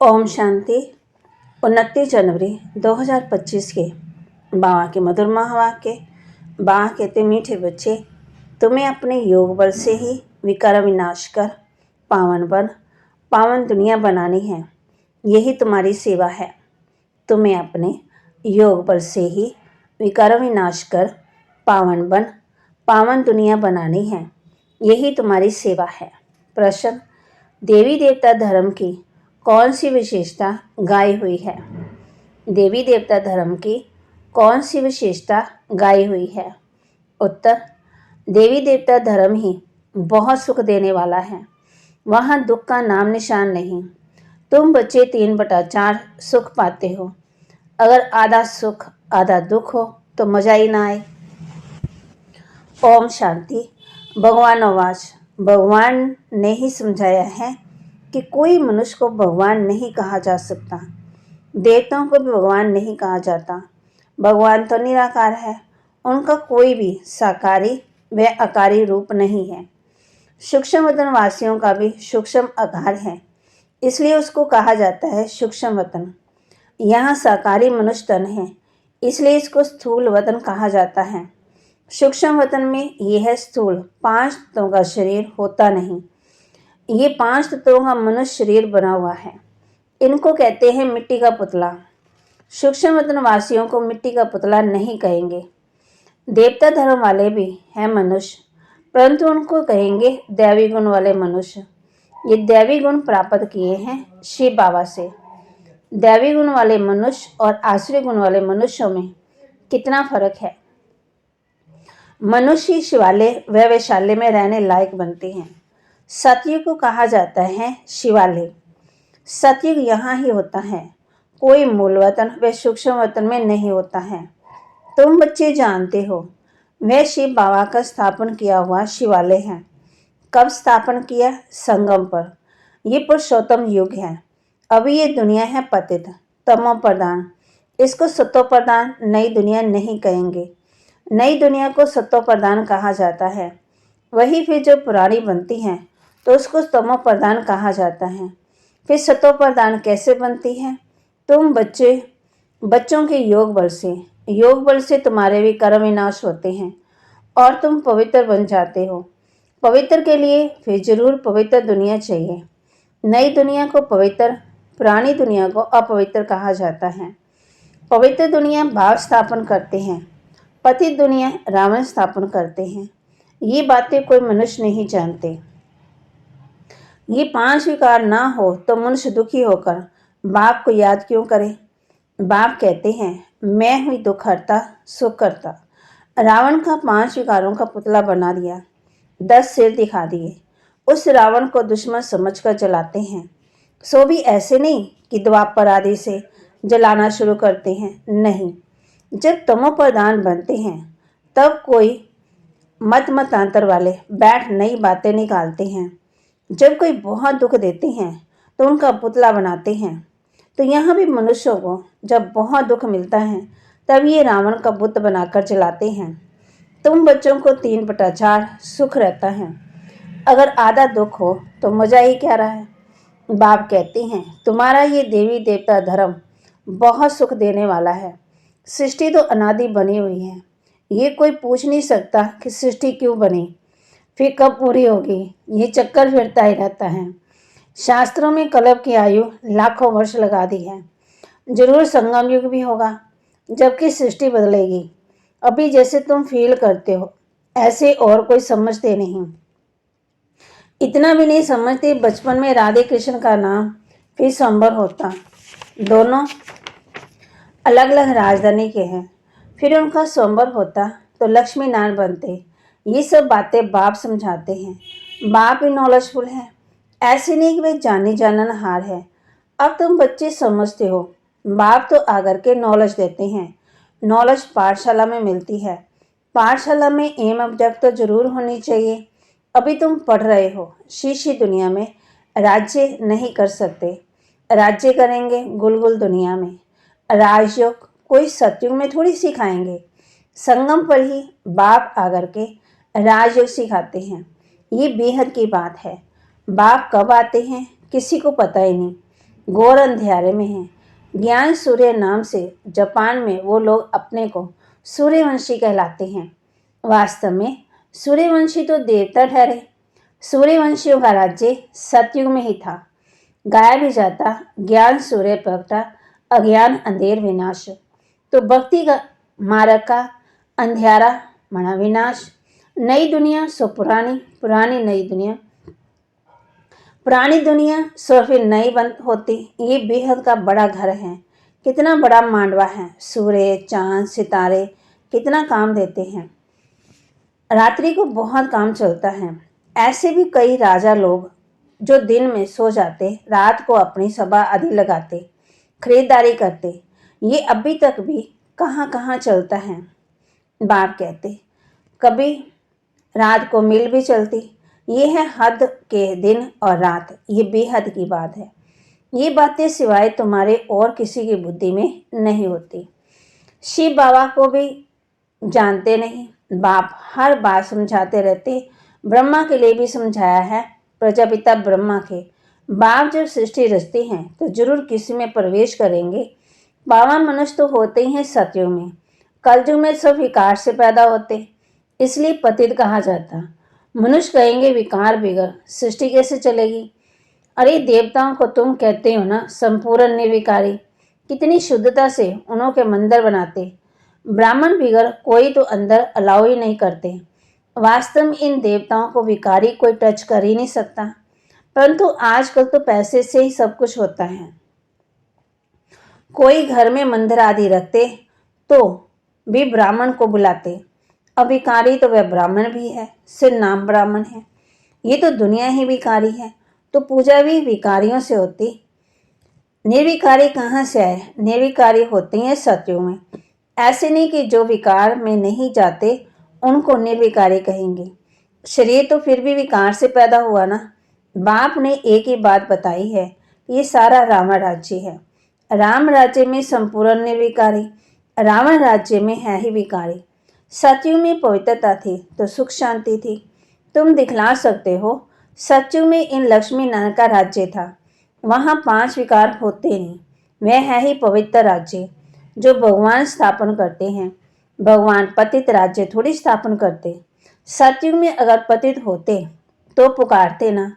ओम शांति। 29 जनवरी 2025 के बाबा के मधुर महावाक्य। बाबा कहते, मीठे बच्चे, तुम्हें अपने योग बल से ही विकार विनाश कर पावन दुनिया बनानी है। यही तुम्हारी सेवा है। तुम्हें अपने योग बल से ही विकार विनाश कर पावन दुनिया बनानी है। यही तुम्हारी सेवा है। प्रश्न, देवी देवता धर्म की कौन सी विशेषता गाई हुई है? देवी देवता धर्म की कौन सी विशेषता गाई हुई है? उत्तर, देवी देवता धर्म ही बहुत सुख देने वाला है। वहाँ दुख का नाम निशान नहीं। तुम बच्चे 3/4 सुख पाते हो। अगर आधा सुख आधा दुख हो तो मजा ही ना आए। ओम शांति। भगवान आवाज। भगवान ने ही समझाया है कि कोई मनुष्य को भगवान नहीं कहा जा सकता। देवताओं को भी भगवान नहीं कहा जाता। भगवान तो निराकार है। उनका कोई भी साकारी व आकारी रूप नहीं है। सूक्ष्म वतन वासियों का भी सूक्ष्म आकार है, इसलिए उसको कहा जाता है सूक्ष्म वतन। यहाँ साकारी मनुष्य तन है, इसलिए इसको स्थूल वतन कहा जाता है। सूक्ष्म वतन में यह स्थूल 5 तत्वों का शरीर होता नहीं। ये 5 तत्वों का मनुष्य शरीर बना हुआ है। इनको कहते हैं मिट्टी का पुतला। सूक्ष्म वतन वासियों को मिट्टी का पुतला नहीं कहेंगे। देवता धर्म वाले भी हैं मनुष्य, परंतु उनको कहेंगे दैवी गुण वाले मनुष्य। ये दैवी गुण प्राप्त किए हैं शिव बाबा से। दैवी गुण वाले मनुष्य और आसुरी गुण वाले मनुष्यों में कितना फर्क है। मनुष्य शिवालय व वैशाल्य में रहने लायक बनते हैं। सतयुग को कहा जाता है शिवालय। सतयुग यहाँ ही होता है, कोई मूल वतन व सूक्ष्म वतन में नहीं होता है। तुम बच्चे जानते हो, वह शिव बाबा का स्थापन किया हुआ शिवालय है। कब स्थापन किया? संगम पर। ये पुरुषोत्तम युग है। अभी ये दुनिया है पतित, तमो प्रधान। इसको सतो प्रधान नई दुनिया नहीं कहेंगे। नई दुनिया को सतो प्रधान कहा जाता है। वही फिर जो पुरानी बनती है तो उसको तमो प्रधान कहा जाता है। फिर सतो प्रधान कैसे बनती है? तुम बच्चों के योग बल से तुम्हारे भी कर्म विनाश होते हैं और तुम पवित्र बन जाते हो। पवित्र के लिए फिर जरूर पवित्र दुनिया चाहिए। नई दुनिया को पवित्र, पुरानी दुनिया को अपवित्र कहा जाता है। पवित्र दुनिया भाव स्थापन करते हैं, पतित दुनिया रावण स्थापन करते हैं। ये बातें कोई मनुष्य नहीं जानते। ये 5 विकार ना हो तो मनुष्य दुखी होकर बाप को याद क्यों करे? बाप कहते हैं, मैं हुई दुख हरता सुख करता। रावण का 5 विकारों का पुतला बना दिया, 10 सिर दिखा दिए। उस रावण को दुश्मन समझकर जलाते हैं। सो भी ऐसे नहीं कि द्वापर आदि से जलाना शुरू करते हैं। नहीं, जब तमो प्रधान बनते हैं तब कोई मतांतर वाले बैठ नई बातें निकालते हैं। जब कोई बहुत दुख देते हैं तो उनका पुतला बनाते हैं। तो यहाँ भी मनुष्यों को जब बहुत दुख मिलता है तब ये रावण का बुत बनाकर जलाते हैं। तुम बच्चों को 3/4 सुख रहता है। अगर आधा दुख हो तो मजा ही क्या रहा है। बाप कहते हैं, तुम्हारा ये देवी देवता धर्म बहुत सुख देने वाला है। सृष्टि तो अनादि बनी हुई है। ये कोई पूछ नहीं सकता कि सृष्टि क्यों बनी, फिर कब पूरी होगी। ये चक्कर फिरता ही रहता है। शास्त्रों में कल्प की आयु लाखों वर्ष लगा दी है। जरूर संगम युग भी होगा जबकि सृष्टि बदलेगी। अभी जैसे तुम फील करते हो ऐसे और कोई समझते नहीं। इतना भी नहीं समझते बचपन में राधे कृष्ण का नाम फिर स्वयंवर होता। दोनों अलग अलग राजधानी के हैं। फिर उनका स्वयंवर होता तो लक्ष्मी नारायण बनते। ये सब बातें बाप समझाते हैं। बाप ही नॉलेजफुल है, ऐसे नहीं कि वे जानी जाननहार है। अब तुम बच्चे समझते हो, बाप तो आकर के नॉलेज देते हैं। नॉलेज पाठशाला में मिलती है। पाठशाला में एम ऑब्जेक्ट तो जरूर होनी चाहिए। अभी तुम पढ़ रहे हो, शीशी दुनिया में राज्य नहीं कर सकते। राज्य करेंगे गुलगुल दुनिया में। राजयोग कोई सतयुग में थोड़ी सिखाएंगे। संगम पर ही बाप आकर के राजयोग सिखाते हैं। ये बेहद की बात है। बाप कब आते हैं किसी को पता ही नहीं। घोर अंधेरे में हैं। ज्ञान सूर्य नाम से जापान में वो लोग अपने को सूर्यवंशी कहलाते हैं। वास्तव में सूर्यवंशी तो देवता ठहरे। सूर्यवंशियों का राज्य सतयुग में ही था। गाया भी जाता, ज्ञान सूर्य प्रगटा, अज्ञान अंधेर विनाश। तो भक्ति का मार्ग का अंधेरा मना विनाश। नई दुनिया सो पुरानी, पुरानी नई दुनिया, पुरानी दुनिया सो फिर नई बंद होती। ये बेहद का बड़ा घर है। कितना बड़ा मांडवा है। सूर्य, चांद, सितारे कितना काम देते हैं। रात्रि को बहुत काम चलता है। ऐसे भी कई राजा लोग जो दिन में सो जाते, रात को अपनी सभा आदि लगाते, खरीदारी करते। ये अभी तक भी कहाँ कहाँ चलता है। बाप कहते कभी रात को मिल भी चलती। ये है हद के दिन और रात। ये बेहद की बात है। ये बातें सिवाय तुम्हारे और किसी की बुद्धि में नहीं होती। शिव बाबा को भी जानते नहीं। बाप हर बात समझाते रहते। ब्रह्मा के लिए भी समझाया है, प्रजापिता ब्रह्मा के। बाप जब सृष्टि रचते हैं तो जरूर किसी में प्रवेश करेंगे। पावन मनुष्य तो होते ही हैं सतयुग में। कलयुग में सब विकार से पैदा होते, इसलिए पतित कहा जाता। मनुष्य कहेंगे विकार बिगड़ सृष्टि कैसे चलेगी। अरे देवताओं को तुम कहते हो ना संपूर्ण निर्विकारी। कितनी शुद्धता से उन्हों के मंदिर बनाते। ब्राह्मण बिगड़ कोई तो अंदर अलाउ ही नहीं करते। वास्तव में इन देवताओं को विकारी कोई टच कर ही नहीं सकता। परंतु आजकल तो पैसे से ही सब कुछ होता है। कोई घर में मंदिर आदि रखते तो भी ब्राह्मण को बुलाते। अब विकारी तो वह ब्राह्मण भी है, सिर्फ नाम ब्राह्मण है। ये तो दुनिया ही विकारी है, तो पूजा भी विकारियों से होती। निर्विकारी कहाँ से आए। निर्विकारी होते हैं सतयुग में। ऐसे नहीं कि जो विकार में नहीं जाते उनको निर्विकारी कहेंगे। शरीर तो फिर भी विकार से पैदा हुआ ना। बाप ने एक ही बात बताई है, ये सारा रावण राज्य है। राम राज्य में संपूर्ण निर्विकारी, रावण राज्य में है ही विकारी। सतयुग में पवित्रता थी तो सुख शांति थी। तुम दिखला सकते हो। सतयुग में इन लक्ष्मी नारायण का राज्य था। वहाँ 5 विकार होते नहीं। वह है ही पवित्र राज्य जो भगवान स्थापन करते हैं। भगवान पतित राज्य थोड़ी स्थापन करते। सतयुग में अगर पतित होते तो पुकारते ना।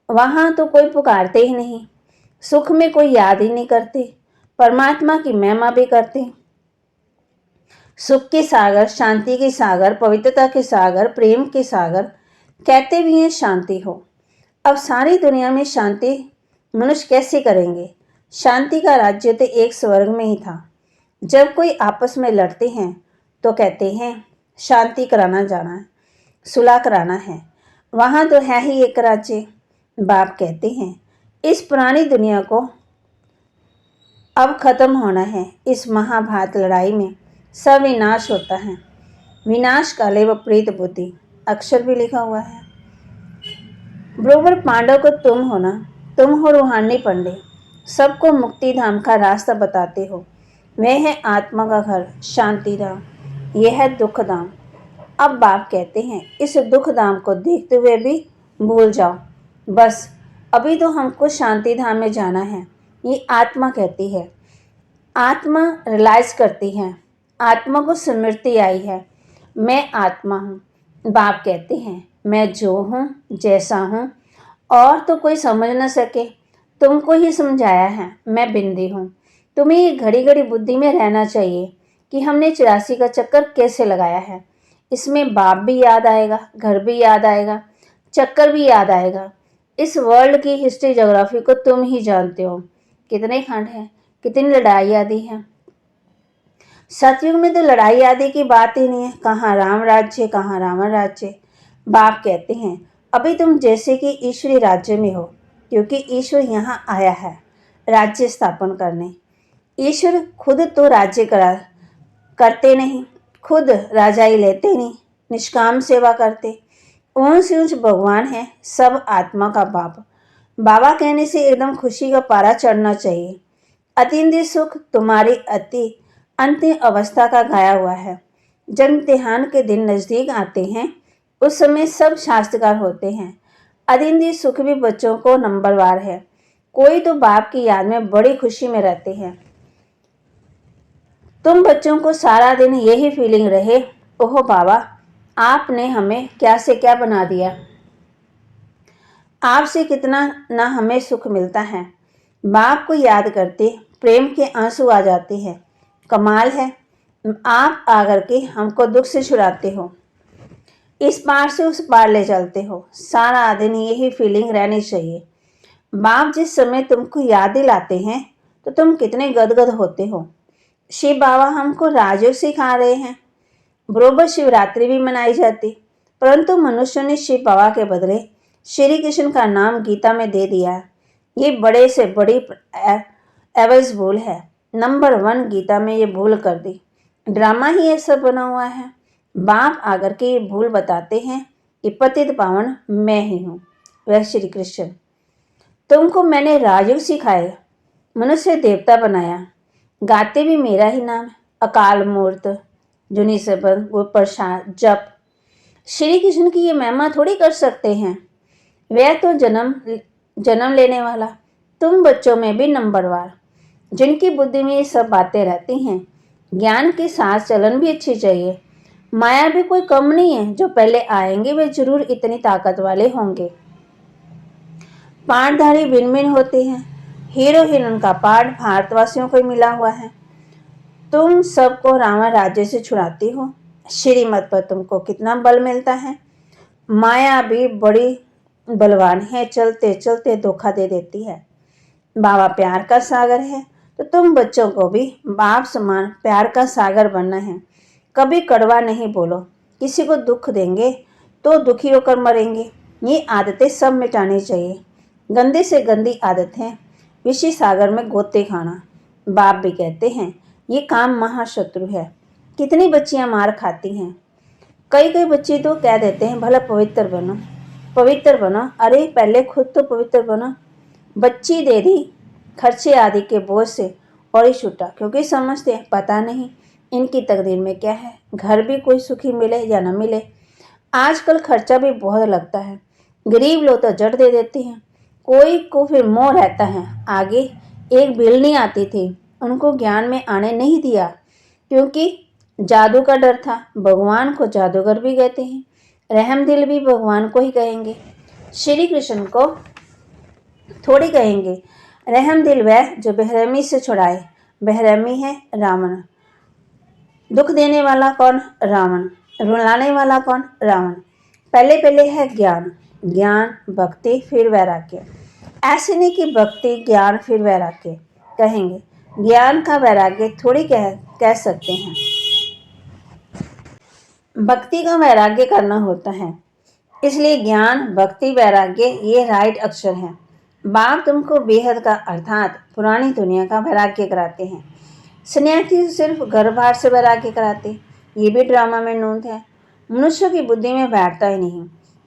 वहाँ तो कोई पुकारते ही नहीं। सुख में कोई याद ही नहीं करते। परमात्मा की महिमा भी करते। सुख के सागर, शांति के सागर, पवित्रता के सागर, प्रेम के सागर, कहते भी हैं शांति हो। अब सारी दुनिया में शांति मनुष्य कैसे करेंगे। शांति का राज्य तो एक स्वर्ग में ही था। जब कोई आपस में लड़ते हैं तो कहते हैं शांति कराना जाना है, सुलह कराना है। वहाँ तो है ही एक राज्य। बाप कहते हैं इस पुरानी दुनिया को अब खत्म होना है। इस महाभारत लड़ाई में सब विनाश होता है। विनाश काले व प्रीत बुद्धि, अक्षर भी लिखा हुआ है। बरोबर पांडव को तुम हो ना। तुम हो रूहानी पंडे, सबको मुक्ति धाम का रास्ता बताते हो। वह है आत्मा का घर, शांति धाम। यह है दुख धाम। अब बाप कहते हैं इस दुख धाम को देखते हुए भी भूल जाओ। बस अभी तो हमको शांति धाम में जाना है। ये आत्मा कहती है। आत्मा रियलाइज करती है। आत्मा को स्मृति आई है, मैं आत्मा हूँ। बाप कहते हैं मैं जो हूँ, जैसा हूँ, और तो कोई समझ न सके। तुमको ही समझाया है, मैं बिंदी हूँ। तुम्हें ये घड़ी घड़ी बुद्धि में रहना चाहिए कि हमने 84 का चक्कर कैसे लगाया है। इसमें बाप भी याद आएगा, घर भी याद आएगा, चक्कर भी याद आएगा। इस वर्ल्ड की हिस्ट्री ज्योग्राफी को तुम ही जानते हो। कितने खंड हैं, कितनी लड़ाई आदि है। सतयुग में तो लड़ाई आदि की बात ही नहीं है। कहाँ राम राज्य, कहाँ रावण राज्य। बाप कहते हैं अभी तुम जैसे कि ईश्वरी राज्य में हो, क्योंकि ईश्वर यहाँ आया है राज्य स्थापन करने। ईश्वर खुद तो राज्य करते नहीं, खुद राजाई लेते नहीं, निष्काम सेवा करते। ऊंच ऊंच भगवान है, सब आत्मा का बाप। बाबा कहने से एकदम खुशी का पारा चढ़ना चाहिए। अतीन्द्रिय सुख तुम्हारी अति अंतिम अवस्था का गाया हुआ है। जब इम्तिहान के दिन नज़दीक आते हैं उस समय सब शास्त्रकार होते हैं। अतीन्द्रिय सुख भी बच्चों को नंबरवार है। कोई तो बाप की याद में बड़ी खुशी में रहते हैं। तुम बच्चों को सारा दिन यही फीलिंग रहे, ओह बाबा आपने हमें क्या से क्या बना दिया, आपसे कितना ना हमें सुख मिलता है। बाप को याद करते प्रेम के आंसू आ जाते हैं। कमाल है, आप आकर के हमको दुख से छुड़ाते हो, इस पार से उस पार ले चलते हो। सारा दिन यही फीलिंग रहनी चाहिए। बाप जिस समय तुमको याद दिलाते हैं तो तुम कितने गदगद होते हो। शिव बाबा हमको राजयोग सिखा रहे हैं। बरोबर शिवरात्रि भी मनाई जाती, परंतु मनुष्य ने शिव बाबा के बदले श्री कृष्ण का नाम गीता में दे दिया। ये बड़े से बड़ी एवज भूल है। नंबर 1 गीता में ये भूल कर दी। ड्रामा ही ऐसा बना हुआ है। बाप आकर के ये भूल बताते हैं कि पतित पावन मैं ही हूँ, वह श्री कृष्ण। तुमको मैंने राजयोग सिखाए, मनुष्य देवता बनाया, गाते भी मेरा ही नाम, अकाल मूर्त, जुनी सबद, वो प्रसाद, जप। श्री कृष्ण की ये महिमा थोड़ी कर सकते हैं। वह तो जन्म लेने वाला, तुम बच्चों में भी नंबरवार, जिनकी बुद्धि में ये सब बातें रहती हैं। ज्ञान के साथ चलन भी अच्छी चाहिए। माया भी कोई कम नहीं है, जो पहले आएंगे वे जरूर इतनी ताकत वाले होंगे। पाठधारी भिन्न भिन्न होते हैं। हीरो हीरोइन का पाठ भारतवासियों को मिला हुआ है। तुम सबको रावण राज्य से छुड़ाती हो, श्रीमत पर तुमको कितना बल मिलता है। माया भी बड़ी बलवान है, चलते चलते धोखा दे देती है। बाबा प्यार का सागर है, तो तुम बच्चों को भी बाप समान प्यार का सागर बनना है। कभी कड़वा नहीं बोलो, किसी को दुख देंगे तो दुखी होकर मरेंगे। ये आदतें सब मिटानी चाहिए। गंदे से गंदी आदत है विषी सागर में गोते खाना। बाप भी कहते हैं ये काम महाशत्रु है। कितनी बच्चियां मार खाती हैं। कई बच्चे तो कह देते हैं भला पवित्र बनो, पवित्र बनो। अरे पहले खुद तो पवित्र बनो। बच्ची दे दी खर्चे आदि के बोझ से और ही छूटा, क्योंकि समझते हैं पता नहीं इनकी तकदीर में क्या है, घर भी कोई सुखी मिले या न मिले। आजकल खर्चा भी बहुत लगता है। गरीब लोग तो जड़ दे देते हैं, कोई को फिर मोह रहता है। आगे एक बिल्ली आती थी, उनको ज्ञान में आने नहीं दिया, क्योंकि जादू का डर था। भगवान को जादूगर भी कहते हैं, रहम दिल भी भगवान को ही कहेंगे, श्री कृष्ण को थोड़ी कहेंगे। रहम दिल वह जो बेरहमी से छुड़ाए। बेरहमी है रावण। दुख देने वाला कौन? रावण। रुलाने वाला कौन? रावण। पहले पहले है ज्ञान, ज्ञान भक्ति फिर वैराग्य। ऐसे नहीं कि भक्ति ज्ञान फिर वैराग्य कहेंगे। ज्ञान का वैराग्य थोड़ी कह सकते हैं। भक्ति का वैराग्य करना होता है, इसलिए ज्ञान भक्ति वैराग्य ये राइट अक्षर हैं। बाप तुमको बेहद का अर्थात पुरानी दुनिया का वैराग्य कराते हैं। सन्यासी सिर्फ घर बार से वैराग्य कराते, ये भी ड्रामा में नूंद है। मनुष्य की बुद्धि में बैठता ही नहीं।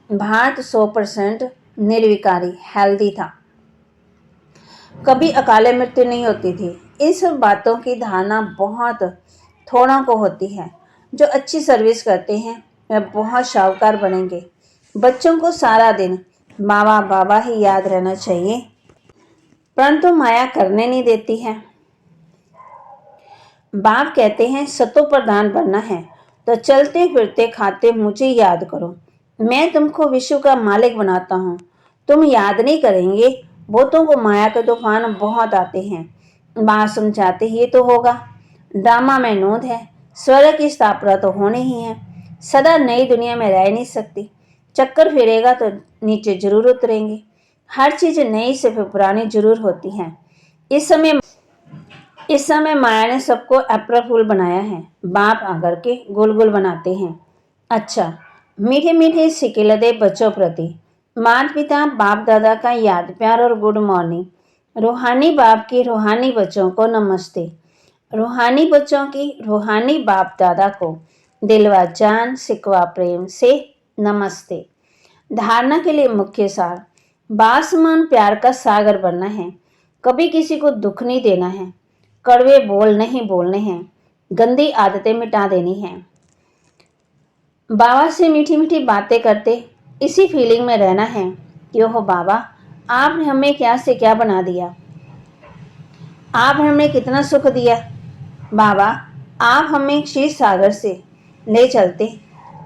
भारत 100% निर्विकारी हेल्दी था, कभी अकाले मृत्यु नहीं होती थी। इन सब बातों की धारणा बहुत थोड़ा को होती है। जो अच्छी सर्विस करते हैं वह बहुत शाहूकार बनेंगे। बच्चों को सारा दिन बाबा बाबा ही याद रहना चाहिए, परंतु माया करने नहीं देती है। बाप कहते हैं सतो प्रधान बनना है तो चलते फिरते खाते मुझे याद करो। मैं तुमको विश्व का मालिक बनाता हूँ। तुम याद नहीं करेंगे, बहुतों को माया के तूफान बहुत आते हैं। बात समझाते ही तो होगा। ड्रामा में नोंद है, स्वर्ग की स्थापना तो होनी ही है। सदा नई दुनिया में रह नहीं सकती। चक्कर फिरेगा तो नीचे जरूर उतरेंगे। हर चीज नई से फिर पुरानी जरूर होती है। इस समय माया ने सबको अप्रैल फूल बनाया है। बाप आकर के गोल गोल बनाते हैं। अच्छा, मीठे मीठे सिकिलदे बच्चों प्रति माता पिता बाप दादा का याद प्यार और गुड मॉर्निंग। रूहानी बाप की रूहानी बच्चों को नमस्ते। रूहानी बच्चों की रूहानी बाप दादा को दिलवा जान सिकवा प्रेम से नमस्ते। धारणा के लिए मुख्य सार, बासमान प्यार का सागर बनना है। कभी किसी को दुख नहीं देना है। कड़वे बोल नहीं बोलने हैं। गंदी आदतें मिटा देनी हैं। बाबा से मीठी मीठी बातें करते इसी फीलिंग में रहना है कि ओह बाबा आपने हमें क्या से क्या बना दिया। आपने हमें कितना सुख दिया। बाबा, आप हमें क्षीर सागर से ले चलते,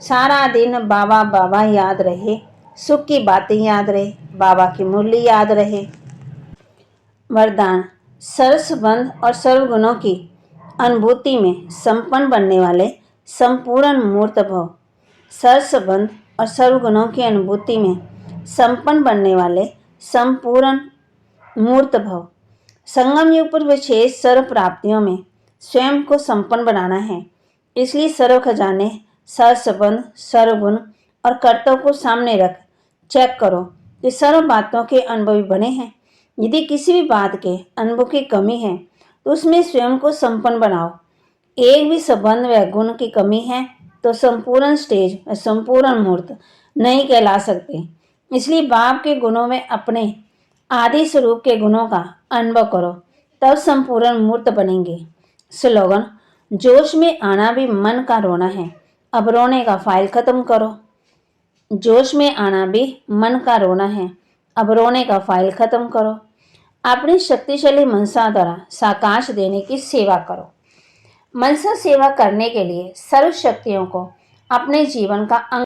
सारा दिन बाबा बाबा याद रहे, सुख की बातें याद रहे, बाबा की मुरली याद रहे। वरदान, सरसबंध और सर्वगुणों की अनुभूति में संपन्न बनने वाले संपूर्ण मूर्त भव। सरसबंध और सर्वगुणों की अनुभूति में संपन्न बनने वाले संपूर्ण मूर्त भव। संगम युग पर विशेष सर्व प्राप्तियों में स्वयं को संपन्न बनाना है। इसलिए सर्व खजाने, सरसबंध, सर्वगुण और कर्तव्य को सामने रख चेक करो कि सर्व बातों के अनुभवी बने हैं। यदि किसी भी बात के अनुभव की कमी है तो उसमें स्वयं को संपन्न बनाओ। एक भी संबंध व गुण की कमी है तो संपूर्ण स्टेज व संपूर्ण मूर्त नहीं कहला सकते। इसलिए बाप के गुणों में अपने आदि स्वरूप के गुणों का अनुभव करो, तब संपूर्ण मूर्त बनेंगे। स्लोगन, जोश में आना भी मन का रोना है, अब रोने का फाइल खत्म करो। जोश में आना भी मन का रोना है, अब रोने का फाइल खत्म करो। अपनी शक्तिशाली मनसा द्वारा साकाश देने की सेवा करो। मनसा सेवा करने के लिए सर्व शक्तियों को अपने जीवन का अंग